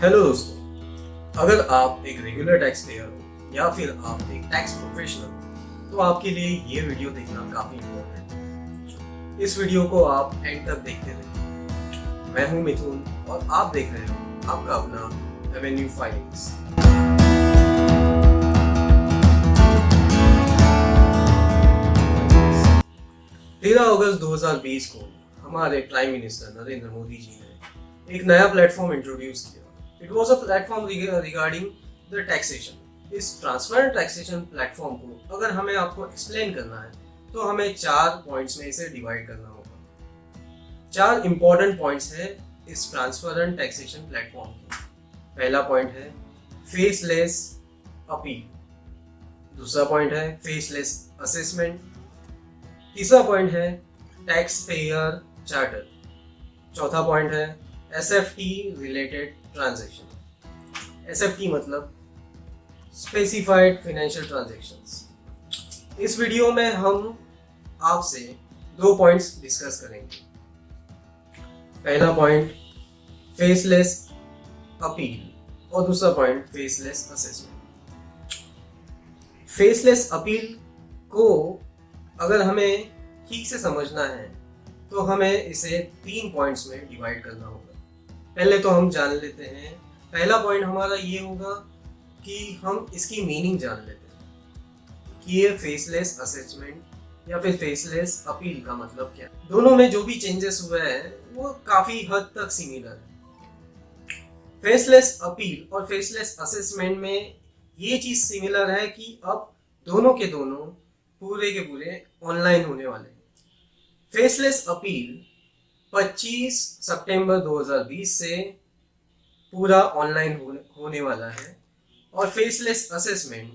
Hello दोस्तों, अगर आप एक रेगुलर टैक्स पेयर हो या फिर आप एक टैक्स प्रोफेशनल हो तो आपके लिए ये वीडियो देखना काफी इम्पोर्टेंट है। इस वीडियो को आप एंड तक देखते रहिए। मैं हूं मिथुन और आप देख रहे हो आपका अपना रेवेन्यू फाइलिंग्स। 13 अगस्त 2020 को हमारे प्राइम मिनिस्टर नरेंद्र मोदी जी ने एक नया प्लेटफॉर्म इंट्रोड्यूस किया। It was a platform regarding the taxation. इस ट्रांसपेरेंट टैक्सेशन प्लेटफॉर्म को अगर हमें आपको एक्सप्लेन करना है तो हमें 4 पॉइंट्स में इसे डिवाइड करना होगा। 4 इंपॉर्टेंट पॉइंट्स है इस ट्रांसपेरेंट टैक्सेशन प्लेटफॉर्म के। पहला पॉइंट है फेसलेस अपील, दूसरा पॉइंट है फेसलेस असेसमेंट, तीसरा पॉइंट है टैक्स पेयर चार्टर, चौथा पॉइंट है एसएफटी रिलेटेड ट्रांजैक्शन। एसएफटी मतलब स्पेसिफाइड फाइनेंशियल ट्रांजैक्शंस। इस वीडियो में हम आपसे 2 पॉइंट्स डिस्कस करेंगे। पहला पॉइंट फेसलेस अपील और दूसरा point faceless assessment. Faceless appeal को अगर हमें ठीक से समझना है तो हमें इसे 3 पॉइंट्स में डिवाइड करना होगा। पहले तो हम जान लेते हैं, पहला पॉइंट हमारा ये होगा कि हम इसकी मीनिंग जान लेते हैं कि ये फेसलेस असेसमेंट या फिर फेसलेस अपील का मतलब क्या है। दोनों में जो भी चेंजेस हुए हैं वो काफी हद तक सिमिलर है। फेसलेस अपील और फेसलेस असेसमेंट में ये चीज सिमिलर है कि अब दोनों के दोनों पूरे के पूरे ऑनलाइन होने वाले हैं। फेसलेस अपील 25 सितंबर 2020 से पूरा ऑनलाइन होने वाला है और फेसलेस असेसमेंट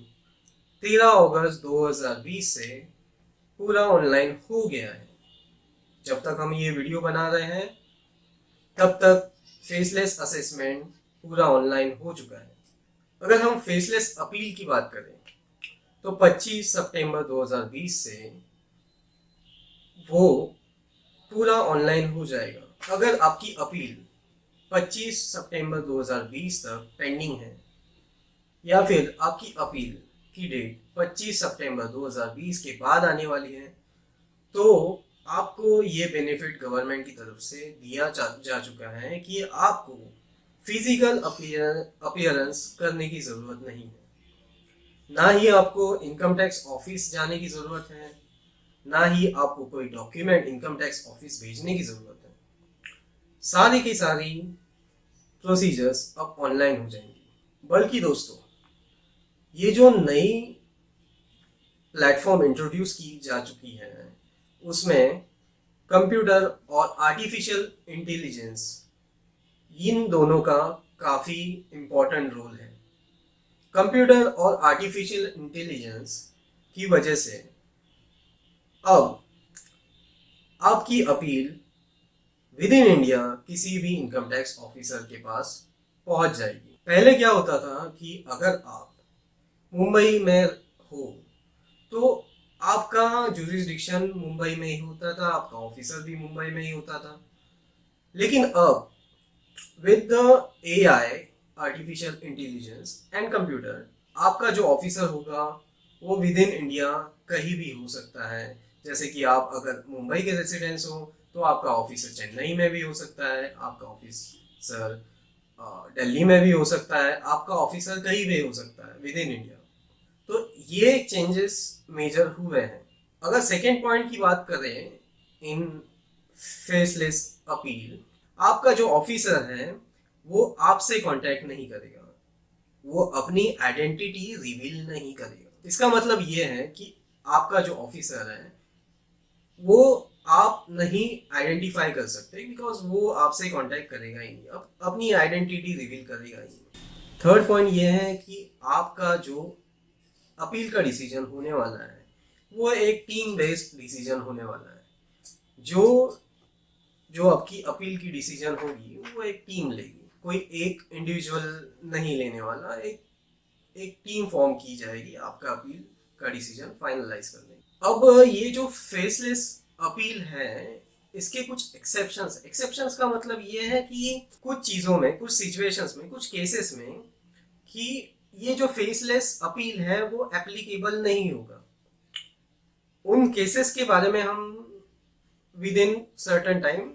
13 अगस्त 2020 से पूरा ऑनलाइन हो गया है। जब तक हम ये वीडियो बना रहे हैं तब तक फेसलेस असेसमेंट पूरा ऑनलाइन हो चुका है। अगर हम फेसलेस अपील की बात करें तो 25 सितंबर 2020 से वो पूरा ऑनलाइन हो जाएगा। अगर आपकी अपील 25 सितंबर 2020 तक पेंडिंग है या फिर आपकी अपील की डेट 25 सितंबर 2020 के बाद आने वाली है तो आपको ये बेनिफिट गवर्नमेंट की तरफ से दिया जा चुका है कि आपको फिजिकल अपीयरेंस करने की ज़रूरत नहीं है। ना ही आपको इनकम टैक्स ऑफिस जाने की ज़रूरत है, ना ही आपको कोई डॉक्यूमेंट इनकम टैक्स ऑफिस भेजने की ज़रूरत है। सारी की सारी प्रोसीजर्स अब ऑनलाइन हो जाएंगी। बल्कि दोस्तों, ये जो नई प्लेटफॉर्म इंट्रोड्यूस की जा चुकी है उसमें कंप्यूटर और आर्टिफिशियल इंटेलिजेंस इन दोनों का काफ़ी इम्पोर्टेंट रोल है। कंप्यूटर और आर्टिफिशियल इंटेलिजेंस की वजह से अब आपकी अपील विद इन इंडिया किसी भी इनकम टैक्स ऑफिसर के पास पहुंच जाएगी। पहले क्या होता था कि अगर आप मुंबई में हो तो आपका जुरिस्डिक्शन मुंबई में ही होता था, आपका ऑफिसर भी मुंबई में ही होता था। लेकिन अब with the AI, artificial intelligence and computer, आपका जो ऑफिसर होगा वो विद इन इंडिया कहीं भी हो सकता है। जैसे कि आप अगर मुंबई के रेसिडेंट्स हो तो आपका ऑफिसर चेन्नई में भी हो सकता है, आपका ऑफिसर दिल्ली में भी हो सकता है, आपका ऑफिसर कहीं भी हो सकता है विद इन इंडिया। तो ये चेंजेस मेजर हुए हैं। अगर सेकेंड पॉइंट की बात करें इन फेसलेस अपील, आपका जो ऑफिसर है वो आपसे कांटेक्ट नहीं करेगा, वो अपनी आइडेंटिटी रिवील नहीं करेगा। इसका मतलब ये है कि आपका जो ऑफिसर है वो आप नहीं आइडेंटिफाई कर सकते बिकॉज वो आपसे कांटेक्ट करेगा ही नहीं, अपनी आइडेंटिटी रिवील करेगा ही नहीं। थर्ड पॉइंट ये है कि आपका जो अपील का डिसीजन होने वाला है वो एक टीम बेस्ड डिसीजन होने वाला है। जो आपकी अपील की डिसीजन होगी वो एक टीम लेगी, कोई एक इंडिविजुअल नहीं लेने वाला। एक टीम फॉर्म की जाएगी आपका अपील का डिसीजन फाइनलाइज करने। अब ये जो फेसलेस अपील है इसके कुछ एक्सेप्शंस का मतलब ये है कि कुछ चीज़ों में, कुछ सिचुएशंस में, कुछ केसेस में कि ये जो फेसलेस अपील है वो एप्लीकेबल नहीं होगा। उन केसेस के बारे में हम with in certain time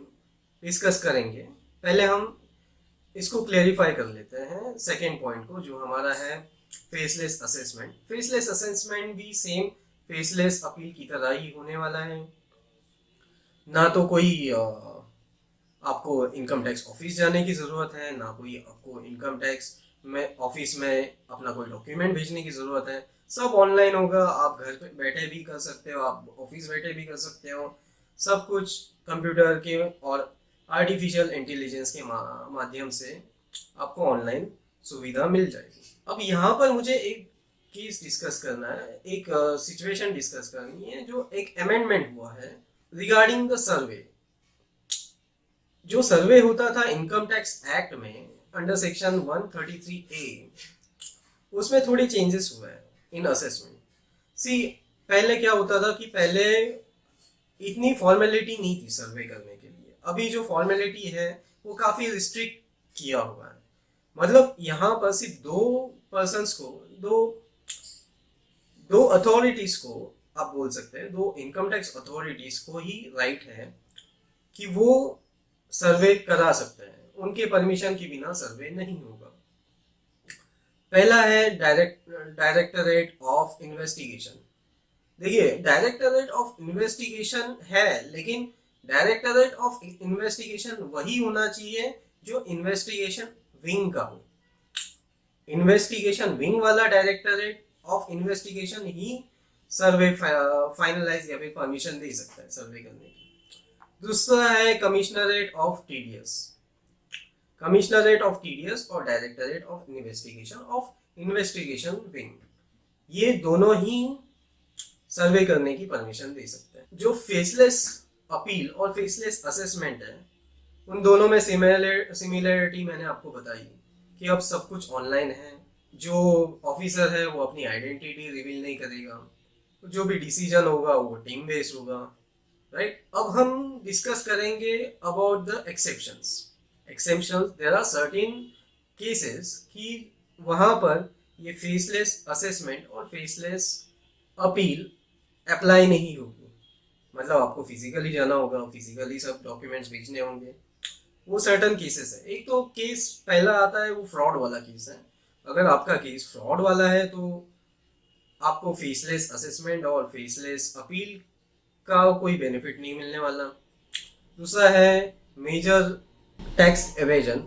discuss करेंगे। पहले हम इसको क्लेरिफाई कर लेते हैं सेकेंड पॉइंट को, जो हमारा है फेसलेस असेसमेंट। फेसलेस असेसमेंट भी सेम फेसलेस अपील की तरह ही होने वाला है। ना तो कोई आपको इनकम टैक्स ऑफिस जाने की ज़रूरत है, ना कोई आपको इनकम टैक्स में ऑफिस में अपना कोई डॉक्यूमेंट भेजने की ज़रूरत है। सब ऑनलाइन होगा, आप घर पे बैठे भी कर सकते हो, आप ऑफिस बैठे भी कर सकते हो। सब कुछ कंप्यूटर के और आर्टिफिशियल इंटेलिजेंस के माध्यम से आपको ऑनलाइन सुविधा मिल जाएगी। अब यहाँ पर मुझे एक केस डिस्कस करना है, एक सिचुएशन डिस्कस करनी है, जो एक अमेंडमेंट हुआ है रिगार्डिंग द सर्वे। जो सर्वे होता था इनकम टैक्स एक्ट में अंडर सेक्शन 133A, उसमें थोड़ी चेंजेस हुए हैं इन असेसमेंट। पहले क्या होता था कि पहले इतनी फॉर्मेलिटी नहीं थी सर्वे करने के लिए। अभी जो फॉर्मेलिटी है वो काफ़ी रिस्ट्रिक्ट किया हुआ है। मतलब यहाँ पर सिर्फ दो पर्सन्स को, दो अथॉरिटीज़ को आप बोल सकते हैं, दो इनकम टैक्स अथॉरिटीज़ को ही राइट है कि वो सर्वे करा सकते हैं। उनके परमिशन के बिना सर्वे नहीं होगा। पहला है डायरेक्टरेट ऑफ इन्वेस्टिगेशन। देखिए, डायरेक्टरेट ऑफ इन्वेस्टिगेशन है, लेकिन डायरेक्टरेट ऑफ इन्वेस्टिगेशन वही होना चाहिए जो इन्वेस्टिगेशन विंग का हो। इन्वेस्टिगेशन विंग वाला डायरेक्टरेट ऑफ इन्वेस्टिगेशन ही सर्वे फाइनलाइज या फिर परमिशन दे सकता है सर्वे करने की। दूसरा है commissionerate of TDS. Commissionerate of TDS और डायरेक्टरेट ऑफ इन्वेस्टिगेशन विंग, ये दोनों ही सर्वे करने की परमिशन दे सकते हैं। जो फेसलेस अपील और फेसलेस असेसमेंट है, उन दोनों में सिमिलरिटी मैंने आपको बताई कि अब सब कुछ ऑनलाइन है। जो ऑफिसर है वो अपनी आइडेंटिटी रिवील नहीं करेगा, जो भी डिसीजन होगा वो टीम बेस्ड होगा, राइट। अब हम डिस्कस करेंगे about the exceptions. There are certain cases कि वहाँ पर ये फेसलेस असेसमेंट और फेसलेस अपील अप्लाई नहीं होगी। मतलब आपको फिजिकली जाना होगा, फिजिकली सब डॉक्यूमेंट्स भेजने होंगे, वो सर्टन केसेस है। एक तो केस पहला आता है, वो फ्रॉड वाला केस है। अगर आपका केस फ्रॉड वाला है तो आपको फेसलेस असेसमेंट और फेसलेस अपील का कोई बेनिफिट नहीं मिलने वाला। दूसरा है मेजर टैक्स एवेजन।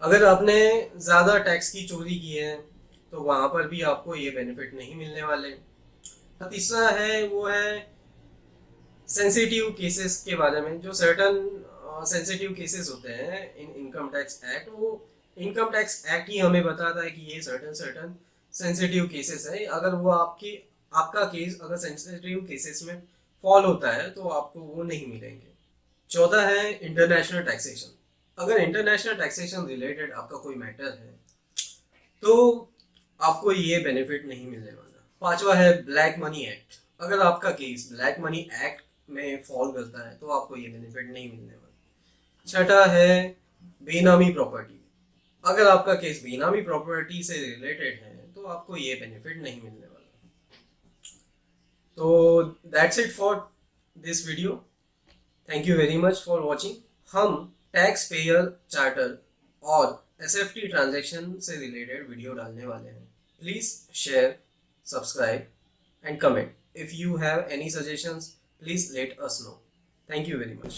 अगर आपने ज़्यादा टैक्स की चोरी की है तो वहाँ पर भी आपको ये बेनिफिट नहीं मिलने वाले। तीसरा है वो है सेंसिटिव केसेस के बारे में। जो सर्टन सेंसिटिव केसेस होते हैं इन इनकम टैक्स एक्ट, वो इनकम टैक्स एक्ट ही हमें बताता है कि ये सर्टन सेंसिटिव केसेस है। अगर वो आपका केस अगर सेंसिटिव केसेस में फॉल होता है तो आपको वो नहीं मिलेंगे। चौथा है इंटरनेशनल टैक्सेशन। अगर इंटरनेशनल टैक्सेशन रिलेटेड आपका कोई मैटर है तो आपको ये बेनिफिट नहीं मिलने वाला। पांचवा है ब्लैक मनी एक्ट। अगर आपका केस ब्लैक मनी एक्ट में फॉल करता है तो आपको ये बेनिफिट नहीं मिलने वाला। छठा है बेनामी प्रॉपर्टी। अगर आपका केस बेनामी प्रॉपर्टी से रिलेटेड है तो आपको ये बेनिफिट नहीं मिलने वाला। तो that's it for this video. Thank you very much for watching. हम टैक्स पेयर चार्टर और SFT ट्रांजैक्शन से रिलेटेड वीडियो डालने वाले हैं। Please share, subscribe and comment. If you have any suggestions, please let us know. Thank you very much.